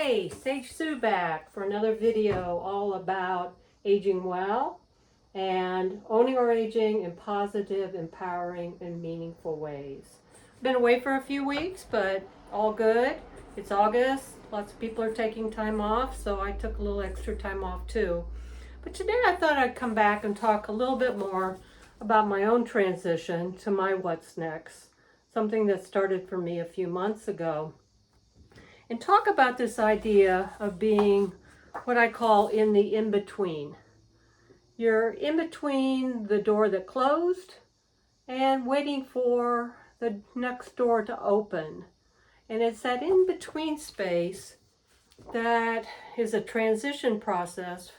Hey, Sage Sue back for another video all about aging well and owning our aging in positive, empowering, and meaningful ways. Been away for a few weeks, but all good. It's August. Lots of people are taking time off, so I took a little extra time off too. But today I thought I'd come back and talk a little bit more about my own transition to my what's next, something that started for me a few months ago. And talk about this idea of being what I call in the in-between. You're in between the door that closed and waiting for the next door to open. And it's that in-between space that is a transition process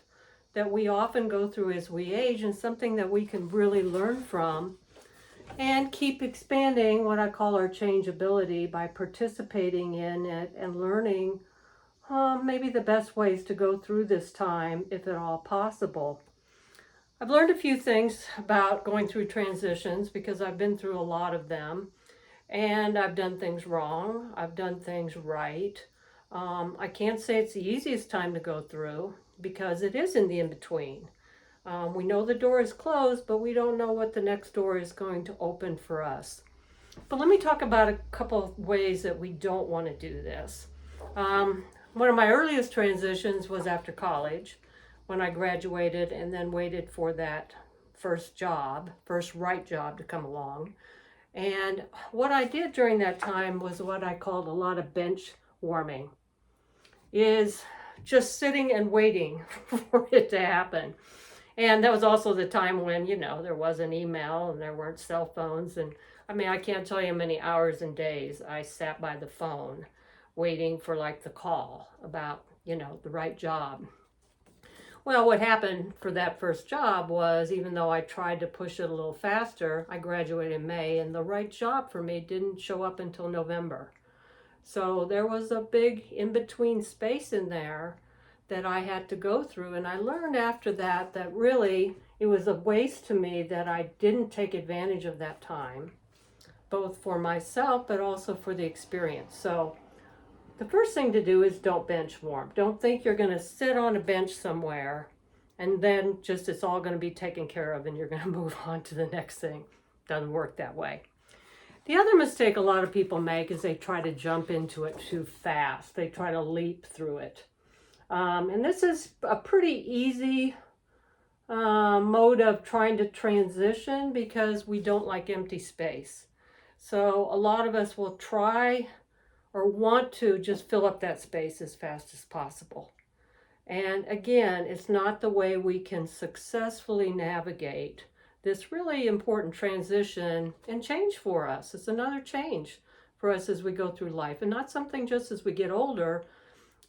that we often go through as we age, and something that we can really learn from and keep expanding what I call our changeability by participating in it and learning maybe the best ways to go through this time, if at all possible. I've learned a few things about going through transitions because I've been through a lot of them, and I've done things wrong, I've done things right. I can't say it's the easiest time to go through because it is in the in-between. We know the door is closed, but we don't know what the next door is going to open for us. But let me talk about a couple of ways that we don't want to do this. One of my earliest transitions was after college, when I graduated and then waited for that first right job to come along. And what I did during that time was what I called a lot of bench warming, is just sitting and waiting for it to happen. And that was also the time when, there wasn't email and there weren't cell phones. And I can't tell you how many hours and days I sat by the phone waiting for the call about, the right job. Well, what happened for that first job was, even though I tried to push it a little faster, I graduated in May and the right job for me didn't show up until November. So there was a big in-between space in there that I had to go through. And I learned after that really it was a waste to me that I didn't take advantage of that time, both for myself, but also for the experience. So the first thing to do is don't bench warm. Don't think you're going to sit on a bench somewhere and then just it's all going to be taken care of and you're going to move on to the next thing. Doesn't work that way. The other mistake a lot of people make is they try to jump into it too fast. They try to leap through it. And this is a pretty easy mode of trying to transition because we don't like empty space. So a lot of us will try or want to just fill up that space as fast as possible. And again, it's not the way we can successfully navigate this really important transition and change for us. It's another change for us as we go through life, and not something just as we get older,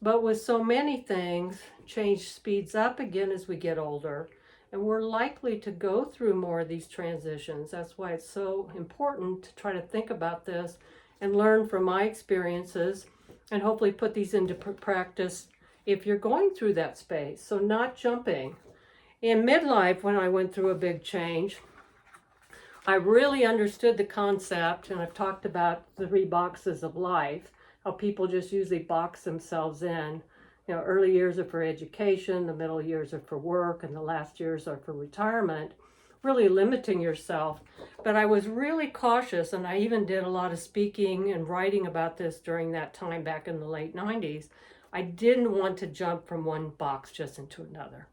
but with so many things, change speeds up again as we get older, and we're likely to go through more of these transitions. That's why it's so important to try to think about this and learn from my experiences and hopefully put these into practice if you're going through that space. So not jumping. In midlife, when I went through a big change, I really understood the concept, and I've talked about the 3 boxes of life, how people just usually box themselves in. Early years are for education, the middle years are for work, and the last years are for retirement, really limiting yourself. But I was really cautious, and I even did a lot of speaking and writing about this during that time back in the late 90s. I didn't want to jump from one box just into another.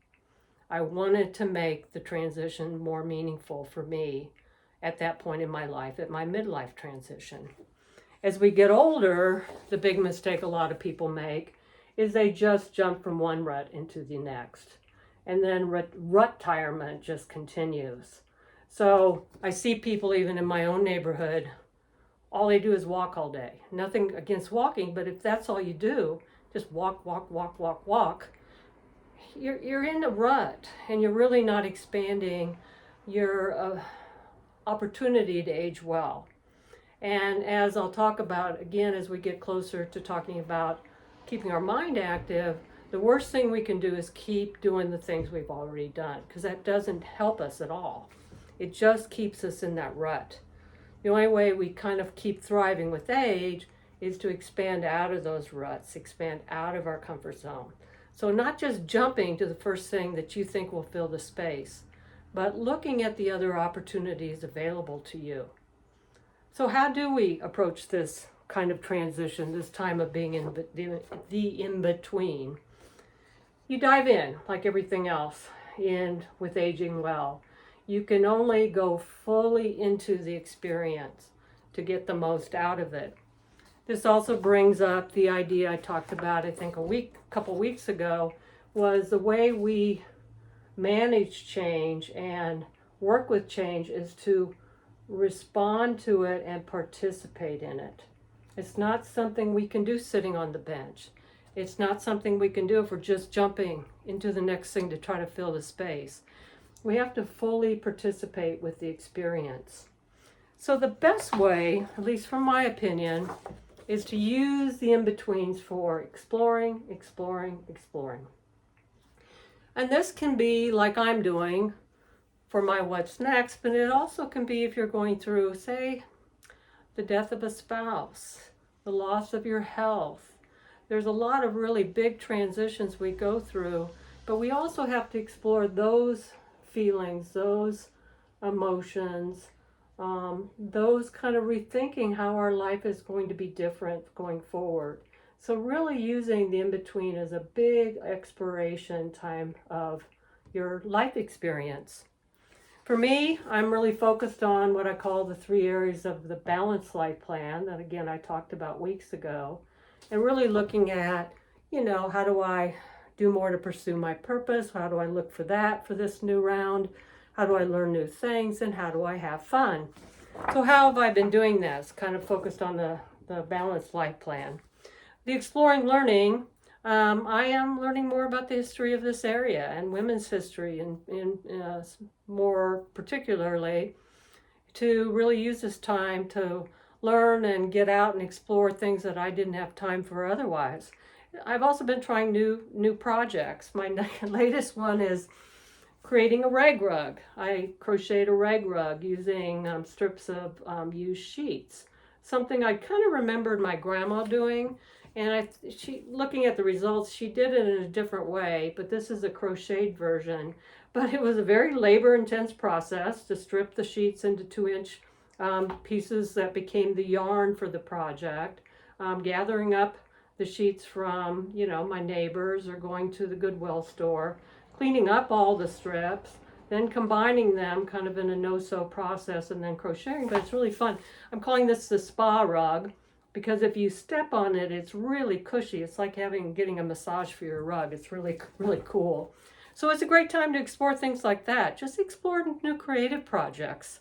I wanted to make the transition more meaningful for me at that point in my life, at my midlife transition. As we get older, the big mistake a lot of people make is they just jump from one rut into the next. And then rut-tirement just continues. So I see people even in my own neighborhood, all they do is walk all day. Nothing against walking, but if that's all you do, just walk, you're in a rut and you're really not expanding your opportunity to age well. And as I'll talk about again as we get closer to talking about keeping our mind active, the worst thing we can do is keep doing the things we've already done, because that doesn't help us at all. It just keeps us in that rut. The only way we kind of keep thriving with age is to expand out of those ruts, expand out of our comfort zone. So not just jumping to the first thing that you think will fill the space, but looking at the other opportunities available to you. So how do we approach this kind of transition, this time of being in the in-between? You dive in, like everything else, with aging well. You can only go fully into the experience to get the most out of it. This also brings up the idea I talked about, I think a couple weeks ago, was the way we manage change and work with change is to respond to it and participate in it. It's not something we can do sitting on the bench. It's not something we can do if we're just jumping into the next thing to try to fill the space. We have to fully participate with the experience. So the best way, at least from my opinion, is to use the in-betweens for exploring, exploring, exploring. And this can be like I'm doing for my what's next, but it also can be if you're going through, say, the death of a spouse, the loss of your health. There's a lot of really big transitions we go through, but we also have to explore those feelings, those emotions, those kind of rethinking how our life is going to be different going forward. So really using the in-between as a big exploration time of your life experience. For me, I'm really focused on what I call the 3 areas of the balanced life plan that, again, I talked about weeks ago, and really looking at, how do I do more to pursue my purpose? How do I look for that for this new round? How do I learn new things? And how do I have fun? So how have I been doing this? Kind of focused on the balanced life plan. The exploring learning, I am learning more about the history of this area and women's history, and more particularly to really use this time to learn and get out and explore things that I didn't have time for otherwise. I've also been trying new projects. My latest one is creating a rag rug. I crocheted a rag rug using strips of used sheets. Something I kind of remembered my grandma doing, and looking at the results, she did it in a different way, but this is a crocheted version. But it was a very labor-intense process to strip the sheets into 2-inch pieces that became the yarn for the project, gathering up the sheets from, my neighbors or going to the Goodwill store, cleaning up all the strips, then combining them kind of in a no-sew process and then crocheting, but it's really fun. I'm calling this the spa rug because if you step on it, it's really cushy. It's like getting a massage for your rug. It's really, really cool. So it's a great time to explore things like that. Just explore new creative projects.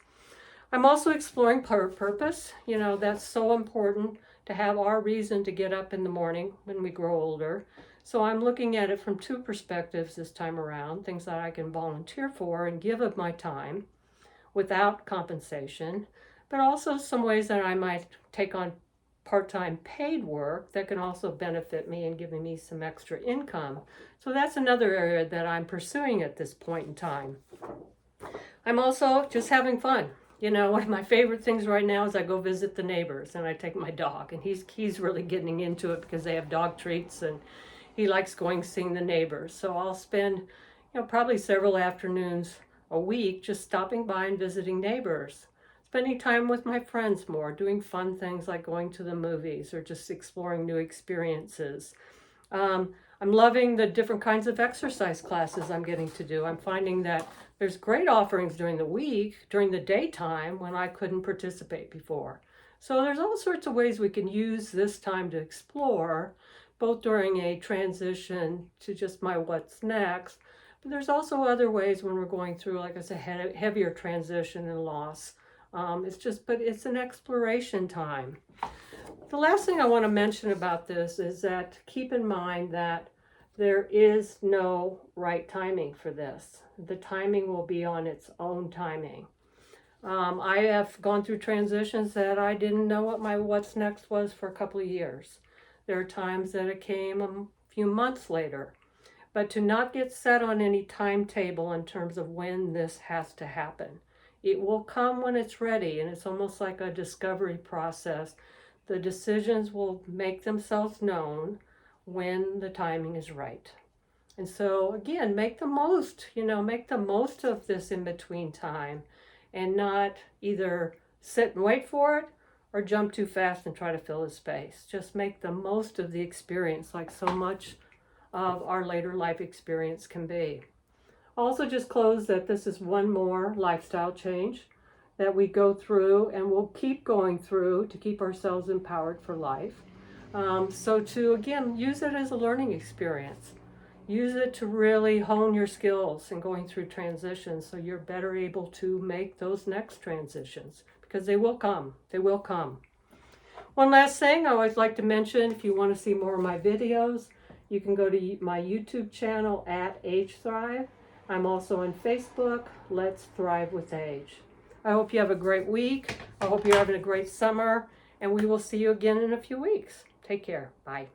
I'm also exploring purpose. That's so important to have our reason to get up in the morning when we grow older. So I'm looking at it from 2 perspectives this time around, things that I can volunteer for and give of my time without compensation, but also some ways that I might take on part-time paid work that can also benefit me and giving me some extra income. So that's another area that I'm pursuing at this point in time. I'm also just having fun. One of my favorite things right now is I go visit the neighbors and I take my dog, and he's really getting into it because they have dog treats and he likes going seeing the neighbors. So I'll spend, probably several afternoons a week just stopping by and visiting neighbors, spending time with my friends more, doing fun things like going to the movies or just exploring new experiences. I'm loving the different kinds of exercise classes I'm getting to do. I'm finding that there's great offerings during the week, during the daytime when I couldn't participate before. So there's all sorts of ways we can use this time to explore, both during a transition to just my what's next, but there's also other ways when we're going through, like I said, heavier transition and loss. It's an exploration time. The last thing I want to mention about this is that keep in mind that there is no right timing for this. The timing will be on its own timing. I have gone through transitions that I didn't know what my what's next was for a couple of years. There are times that it came a few months later. But to not get set on any timetable in terms of when this has to happen. It will come when it's ready, and it's almost like a discovery process The decisions will make themselves known when the timing is right. And so again, make the most, make the most of this in-between time and not either sit and wait for it or jump too fast and try to fill the space. Just make the most of the experience, like so much of our later life experience can be. Also just close that this is one more lifestyle change that we go through and we'll keep going through to keep ourselves empowered for life. So to, again, use it as a learning experience. Use it to really hone your skills in going through transitions so you're better able to make those next transitions, because they will come. They will come. One last thing I always like to mention, if you want to see more of my videos, you can go to my YouTube channel at AgeTHRIVE. I'm also on Facebook, Let's Thrive with Age. I hope you have a great week. I hope you're having a great summer, and we will see you again in a few weeks. Take care. Bye.